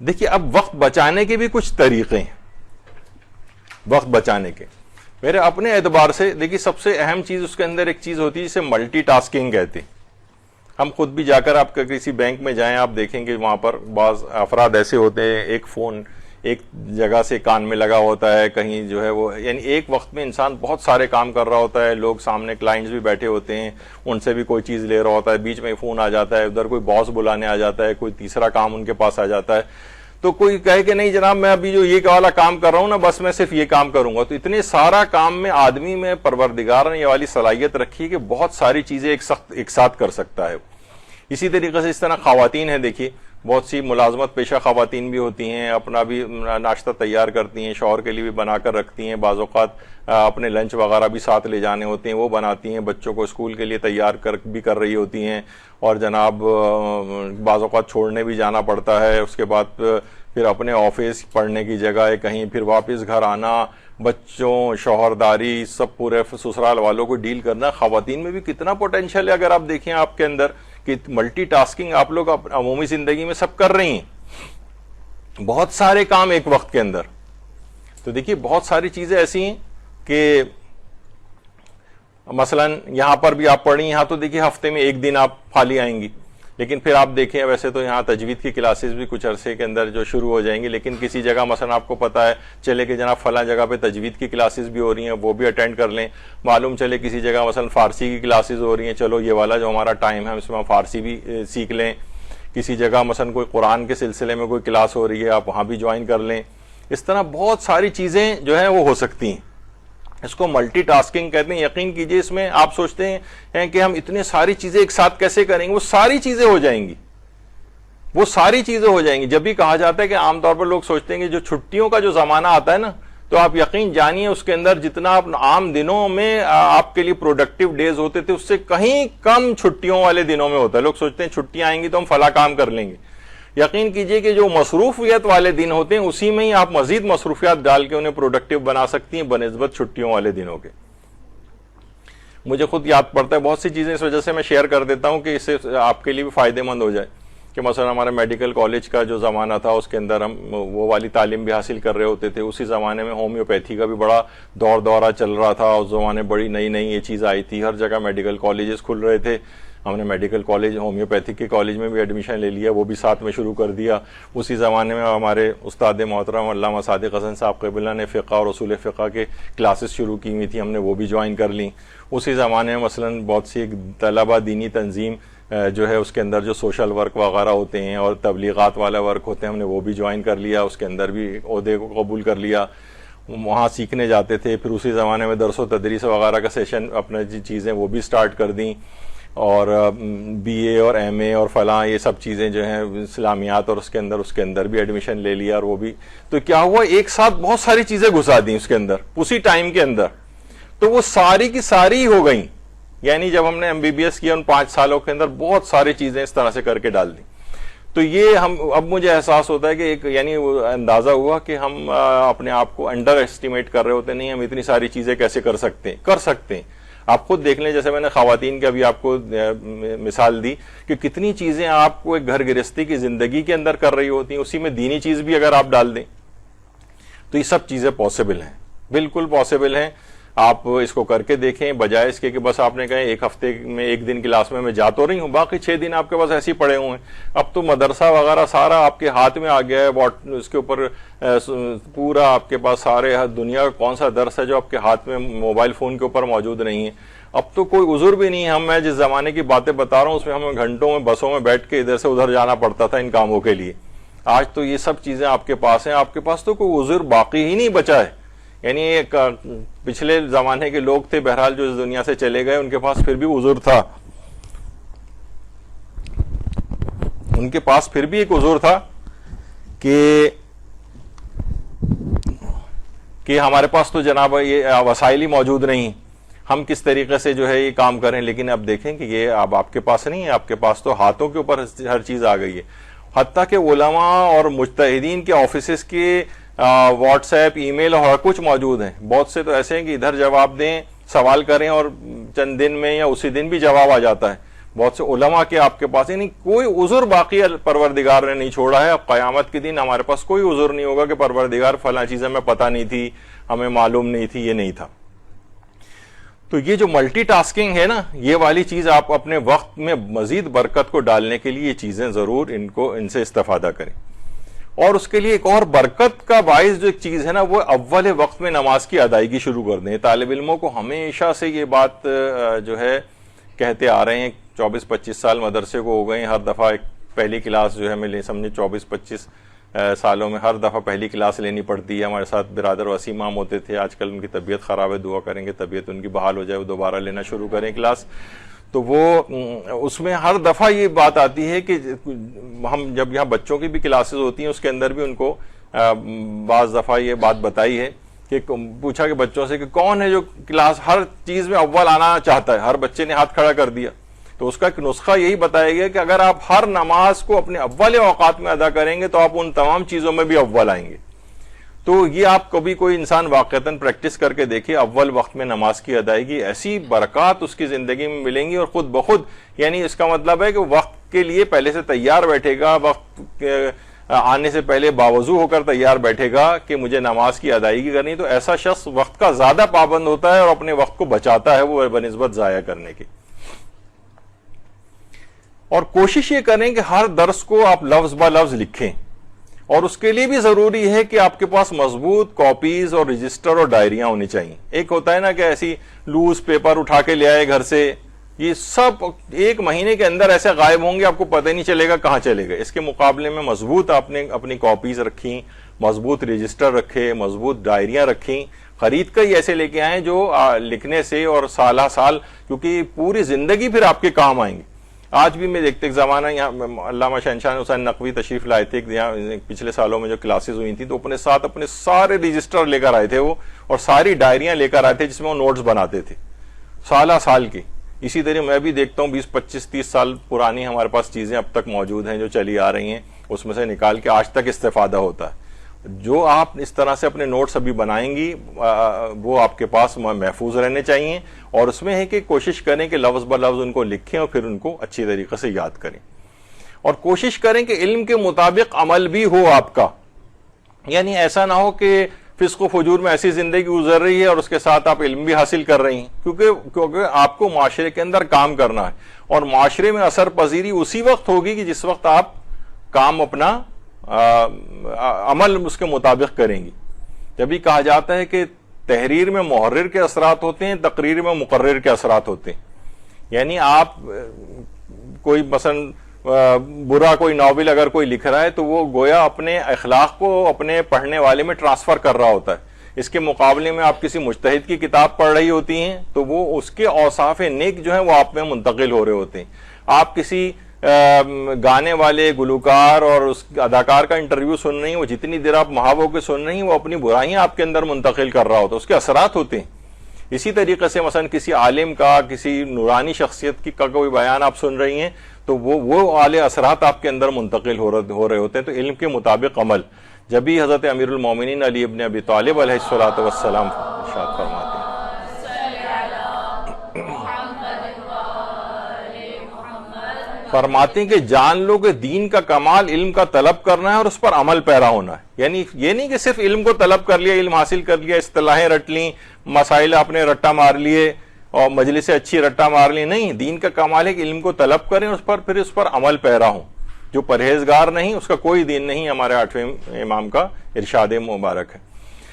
دیکھیے اب وقت بچانے کے بھی کچھ طریقے ہیں، وقت بچانے کے میرے اپنے اعتبار سے دیکھیے سب سے اہم چیز اس کے اندر ایک چیز ہوتی ہے جسے ملٹی ٹاسکنگ کہتے ہیں. ہم خود بھی جا کر آپ کسی بینک میں جائیں آپ دیکھیں گے وہاں پر بعض افراد ایسے ہوتے ہیں ایک فون ایک جگہ سے کان میں لگا ہوتا ہے، کہیں جو ہے وہ یعنی ایک وقت میں انسان بہت سارے کام کر رہا ہوتا ہے، لوگ سامنے کلائنٹس بھی بیٹھے ہوتے ہیں ان سے بھی کوئی چیز لے رہا ہوتا ہے، بیچ میں فون آ جاتا ہے، ادھر کوئی باس بلانے آ جاتا ہے، کوئی تیسرا کام ان کے پاس آ جاتا ہے، تو کوئی کہے کہ نہیں جناب میں ابھی جو یہ والا کام کر رہا ہوں نا بس میں صرف یہ کام کروں گا. تو اتنے سارا کام میں آدمی میں پروردگار نے یہ والی صلاحیت رکھی کہ بہت ساری چیزیں ایک ساتھ کر سکتا ہے. اسی طریقے سے اس طرح خواتین ہیں، دیکھیے بہت سی ملازمت پیشہ خواتین بھی ہوتی ہیں، اپنا بھی ناشتہ تیار کرتی ہیں، شوہر کے لیے بھی بنا کر رکھتی ہیں، بعض اوقات اپنے لنچ وغیرہ بھی ساتھ لے جانے ہوتے ہیں وہ بناتی ہیں، بچوں کو اسکول کے لیے تیار بھی کر رہی ہوتی ہیں، اور جناب بعض اوقات چھوڑنے بھی جانا پڑتا ہے، اس کے بعد پھر اپنے آفس پڑھنے کی جگہ ہے کہیں، پھر واپس گھر آنا، بچوں شوہرداری سب پورے سسرال والوں کو ڈیل کرنا. خواتین میں بھی کتنا پوٹینشیل ہے اگر آپ دیکھیں آپ کے اندر کہ ملٹی ٹاسکنگ آپ لوگ عمومی زندگی میں سب کر رہی ہیں، بہت سارے کام ایک وقت کے اندر. تو دیکھیے بہت ساری چیزیں ایسی ہیں کہ مثلا یہاں پر بھی آپ پڑھیں، یہاں تو دیکھیے ہفتے میں ایک دن آپ خالی آئیں گی، لیکن پھر آپ دیکھیں ویسے تو یہاں تجوید کی کلاسز بھی کچھ عرصے کے اندر جو شروع ہو جائیں گی، لیکن کسی جگہ مثلا آپ کو پتا ہے چلے کہ جناب فلاں جگہ پہ تجوید کی کلاسز بھی ہو رہی ہیں وہ بھی اٹینڈ کر لیں. معلوم چلے کسی جگہ مثلا فارسی کی کلاسز ہو رہی ہیں، چلو یہ والا جو ہمارا ٹائم ہے اس میں ہم فارسی بھی سیکھ لیں. کسی جگہ مثلا کوئی قرآن کے سلسلے میں کوئی کلاس ہو رہی ہے آپ وہاں بھی جوائن کر لیں. اس طرح بہت ساری چیزیں جو ہیں وہ ہو سکتی ہیں. اس کو ملٹی ٹاسکنگ کہتے ہیں. یقین کیجئے اس میں آپ سوچتے ہیں کہ ہم اتنے ساری چیزیں ایک ساتھ کیسے کریں گے، وہ ساری چیزیں ہو جائیں گی، وہ ساری چیزیں ہو جائیں گی. جب بھی کہا جاتا ہے کہ عام طور پر لوگ سوچتے ہیں کہ جو چھٹیوں کا جو زمانہ آتا ہے نا تو آپ یقین جانیے اس کے اندر جتنا عام دنوں میں آپ کے لیے پروڈکٹیو ڈیز ہوتے تھے اس سے کہیں کم چھٹیوں والے دنوں میں ہوتا ہے. لوگ سوچتے ہیں چھٹیاں آئیں گی تو ہم فلاں کام کر لیں گے. یقین کیجئے کہ جو مصروفیت والے دن ہوتے ہیں اسی میں ہی آپ مزید مصروفیات ڈال کے انہیں پروڈکٹیو بنا سکتی ہیں بنسبت چھٹیوں والے دنوں کے. مجھے خود یاد پڑتا ہے بہت سی چیزیں اس وجہ سے میں شیئر کر دیتا ہوں کہ اس سے آپ کے لیے بھی فائدہ مند ہو جائے کہ مثلا ہمارے میڈیکل کالج کا جو زمانہ تھا اس کے اندر ہم وہ والی تعلیم بھی حاصل کر رہے ہوتے تھے. اسی زمانے میں ہومیوپیتھی کا بھی بڑا دورہ چل رہا تھا. اس زمانے بڑی نئی یہ چیز آئی تھی، ہر جگہ میڈیکل کالجز کھل رہے تھے. ہم نے میڈیکل کالج ہومیوپیتھی کے کالج میں بھی ایڈمیشن لے لیا، وہ بھی ساتھ میں شروع کر دیا. اسی زمانے میں ہمارے استاد محترم علامہ صادق حسن صاحب قبلہ نے فقہ اور اصول فقہ کے کلاسز شروع کی ہوئی تھی، ہم نے وہ بھی جوائن کر لیں. اسی زمانے میں مثلا بہت سی طلبہ دینی تنظیم جو ہے اس کے اندر جو سوشل ورک وغیرہ ہوتے ہیں اور تبلیغات والا ورک ہوتے ہیں ہم نے وہ بھی جوائن کر لیا، اس کے اندر بھی عہدے کو قبول کر لیا. وہاں سیکھنے جاتے تھے. پھر اسی زمانے میں درس و تدریس وغیرہ کا سیشن اپنے چیزیں وہ بھی سٹارٹ کر دیں، اور بی اے اور ایم اے اور فلاں یہ سب چیزیں جو ہیں اسلامیات اور اس کے اندر بھی ایڈمیشن لے لیا. اور وہ بھی تو کیا ہوا ایک ساتھ بہت ساری چیزیں گھسا دیں اس کے اندر اسی ٹائم کے اندر، تو وہ ساری کی ساری ہو گئیں. یعنی جب ہم نے ایم بی بی ایس کیا ان 5 سالوں کے اندر بہت ساری چیزیں اس طرح سے کر کے ڈال دیں. تو یہ اب مجھے احساس ہوتا ہے کہ ایک یعنی اندازہ ہوا کہ ہم اپنے آپ کو انڈر ایسٹیمیٹ کر رہے ہوتے نہیں، ہم اتنی ساری چیزیں کیسے کر سکتے ہیں. آپ خود دیکھ لیں، جیسے میں نے خواتین کی ابھی آپ کو مثال دی کہ کتنی چیزیں آپ کو ایک گھر گرہستی کی زندگی کے اندر کر رہی ہوتی ہیں، اسی میں دینی چیز بھی اگر آپ ڈال دیں تو یہ سب چیزیں پاسبل ہیں، بالکل پاسبل ہیں. آپ اس کو کر کے دیکھیں، بجائے اس کے کہ بس آپ نے کہا ایک ہفتے میں ایک دن کلاس میں جا تو رہی ہوں، باقی 6 دن آپ کے پاس ایسے ہی پڑے ہوئے ہیں. اب تو مدرسہ وغیرہ سارا آپ کے ہاتھ میں آ گیا ہے، اس کے اوپر پورا آپ کے پاس سارے دنیا کا کون سا درس ہے جو آپ کے ہاتھ میں موبائل فون کے اوپر موجود نہیں ہے. اب تو کوئی عذر بھی نہیں ہے. میں جس زمانے کی باتیں بتا رہا ہوں اس میں ہمیں گھنٹوں میں بسوں میں بیٹھ کے ادھر سے ادھر جانا پڑتا تھا ان کاموں کے لیے. آج تو یہ سب چیزیں آپ کے پاس ہیں، آپ کے پاس تو کوئی عذر باقی ہی نہیں بچا ہے. یعنی ایک پچھلے زمانے کے لوگ تھے بہرحال جو اس دنیا سے چلے گئے، ان کے پاس پھر بھی عذر تھا، ان کے پاس پھر بھی ایک عذر تھا کہ ہمارے پاس تو جناب یہ وسائل ہی موجود نہیں، ہم کس طریقے سے جو ہے یہ کام کریں. لیکن اب دیکھیں کہ یہ اب آپ کے پاس نہیں ہے، آپ کے پاس تو ہاتھوں کے اوپر ہر چیز آ گئی ہے. حتیٰ کہ علماء اور مجتہدین کے آفیسز کے واٹس ایپ، ای میل اور کچھ موجود ہیں. بہت سے تو ایسے ہیں کہ ادھر جواب دیں، سوال کریں اور چند دن میں یا اسی دن بھی جواب آ جاتا ہے. بہت سے علماء کے آپ کے پاس، یعنی کوئی عذر باقی پروردگار نے نہیں چھوڑا ہے. اب قیامت کے دن ہمارے پاس کوئی عذر نہیں ہوگا کہ پروردگار فلاں چیز ہمیں پتہ نہیں تھی، ہمیں معلوم نہیں تھی، یہ نہیں تھا. تو یہ جو ملٹی ٹاسکنگ ہے نا، یہ والی چیز آپ اپنے وقت میں مزید برکت کو ڈالنے کے لیے یہ چیزیں ضرور ان سے استفادہ کریں. اور اس کے لیے ایک اور برکت کا باعث جو ایک چیز ہے نا، وہ اول وقت میں نماز کی ادائیگی شروع کر دیں. طالب علموں کو ہمیشہ سے یہ بات جو ہے کہتے آ رہے ہیں، 24-25 سال مدرسے کو ہو گئے ہیں، ہر دفعہ ایک پہلی کلاس جو ہے میں سمجھے 24-25 سالوں میں ہر دفعہ پہلی کلاس لینی پڑتی ہے. ہمارے ساتھ برادر وسیم امام ہوتے تھے، آج کل ان کی طبیعت خراب ہے، دعا کریں گے طبیعت ان کی بحال ہو جائے، وہ دوبارہ لینا شروع کریں کلاس. تو وہ اس میں ہر دفعہ یہ بات آتی ہے کہ ہم جب یہاں بچوں کی بھی کلاسز ہوتی ہیں، اس کے اندر بھی ان کو بعض دفعہ یہ بات بتائی ہے کہ پوچھا کہ بچوں سے کہ کون ہے جو کلاس ہر چیز میں اول آنا چاہتا ہے. ہر بچے نے ہاتھ کھڑا کر دیا. تو اس کا ایک نسخہ یہی بتایا گیا کہ اگر آپ ہر نماز کو اپنے اول اوقات میں ادا کریں گے تو آپ ان تمام چیزوں میں بھی اول آئیں گے. تو یہ آپ کبھی کوئی انسان واقعتاً پریکٹس کر کے دیکھیں، اول وقت میں نماز کی ادائیگی، ایسی برکات اس کی زندگی میں ملیں گی. اور خود بخود، یعنی اس کا مطلب ہے کہ وقت کے لیے پہلے سے تیار بیٹھے گا، وقت آنے سے پہلے باوضو ہو کر تیار بیٹھے گا کہ مجھے نماز کی ادائیگی کرنی. تو ایسا شخص وقت کا زیادہ پابند ہوتا ہے اور اپنے وقت کو بچاتا ہے وہ بنسبت ضائع کرنے کی. اور کوشش یہ کریں کہ ہر درس کو آپ لفظ با لفظ لکھیں. اور اس کے لیے بھی ضروری ہے کہ آپ کے پاس مضبوط کاپیز اور رجسٹر اور ڈائریاں ہونی چاہیے. ایک ہوتا ہے نا کہ ایسی لوز پیپر اٹھا کے لے آئے گھر سے، یہ سب ایک مہینے کے اندر ایسے غائب ہوں گے، آپ کو پتہ نہیں چلے گا کہاں چلے گئے. اس کے مقابلے میں مضبوط آپ نے اپنی کاپیز رکھیں، مضبوط رجسٹر رکھے، مضبوط ڈائریاں رکھیں، خرید کر ہی ایسے لے کے آئیں جو لکھنے سے اور سالہ سال، کیونکہ پوری زندگی پھر آپ کے کام آئیں گے. آج بھی میں دیکھتے ایک زمانہ یہاں علامہ شہنشاہ حسین نقوی تشریف لائے تھے، پچھلے سالوں میں جو کلاسز ہوئی تھیں، تو اپنے ساتھ اپنے سارے رجسٹر لے کر آئے تھے وہ، اور ساری ڈائریاں لے کر آئے تھے جس میں وہ نوٹس بناتے تھے سالہ سال کی. اسی طرح میں بھی دیکھتا ہوں 20-25-30 سال پرانی ہمارے پاس چیزیں اب تک موجود ہیں جو چلی آ رہی ہیں، اس میں سے نکال کے آج تک استفادہ ہوتا ہے. جو آپ اس طرح سے اپنے نوٹس ابھی بنائیں گی وہ آپ کے پاس محفوظ رہنے چاہیے. اور اس میں ہے کہ کوشش کریں کہ لفظ بہ لفظ ان کو لکھیں اور پھر ان کو اچھی طریقے سے یاد کریں. اور کوشش کریں کہ علم کے مطابق عمل بھی ہو آپ کا، یعنی ایسا نہ ہو کہ فسق و فجور میں ایسی زندگی گزر رہی ہے اور اس کے ساتھ آپ علم بھی حاصل کر رہی ہیں. کیونکہ آپ کو معاشرے کے اندر کام کرنا ہے، اور معاشرے میں اثر پذیری اسی وقت ہوگی کہ جس وقت آپ کام اپنا عمل اس کے مطابق کریں گی. جبھی کہا جاتا ہے کہ تحریر میں محرر کے اثرات ہوتے ہیں، تقریر میں مقرر کے اثرات ہوتے ہیں. یعنی آپ کوئی مثلا برا کوئی ناول اگر کوئی لکھ رہا ہے تو وہ گویا اپنے اخلاق کو اپنے پڑھنے والے میں ٹرانسفر کر رہا ہوتا ہے. اس کے مقابلے میں آپ کسی مجتہد کی کتاب پڑھ رہی ہوتی ہیں تو وہ اس کے اوصاف نیک جو ہیں وہ آپ میں منتقل ہو رہے ہوتے ہیں. آپ کسی گانے والے گلوکار اور اس اداکار کا انٹرویو سن رہی ہیں، وہ جتنی دیر آپ محاو کے سن رہی ہیں وہ اپنی برائیاں آپ کے اندر منتقل کر رہا ہوتا ہے، اس کے اثرات ہوتے ہیں. اسی طریقے سے مثلا کسی عالم کا، کسی نورانی شخصیت کا کوئی بیان آپ سن رہی ہیں تو وہ اعلی اثرات آپ کے اندر منتقل ہو رہے ہوتے ہیں. تو علم کے مطابق عمل، جبھی حضرت امیر المومنین علی ابن ابی طالب علیہ الصلوۃ والسلام ارشاد فرماتے ہیں کہ جان لو کہ دین کا کمال علم کا طلب کرنا ہے اور اس پر عمل پیرا ہونا ہے. یعنی یہ نہیں کہ صرف علم کو طلب کر لیا، علم حاصل کر لیا، اصطلاحیں رٹ لیں، مسائل آپ نے رٹا مار لیے اور مجلس سے اچھی رٹا مار لی. نہیں، دین کا کمال ہے کہ علم کو طلب کریں اس پر، پھر اس پر عمل پیرا ہوں. جو پرہیزگار نہیں اس کا کوئی دین نہیں، ہمارے 8ویں امام کا ارشاد مبارک ہے.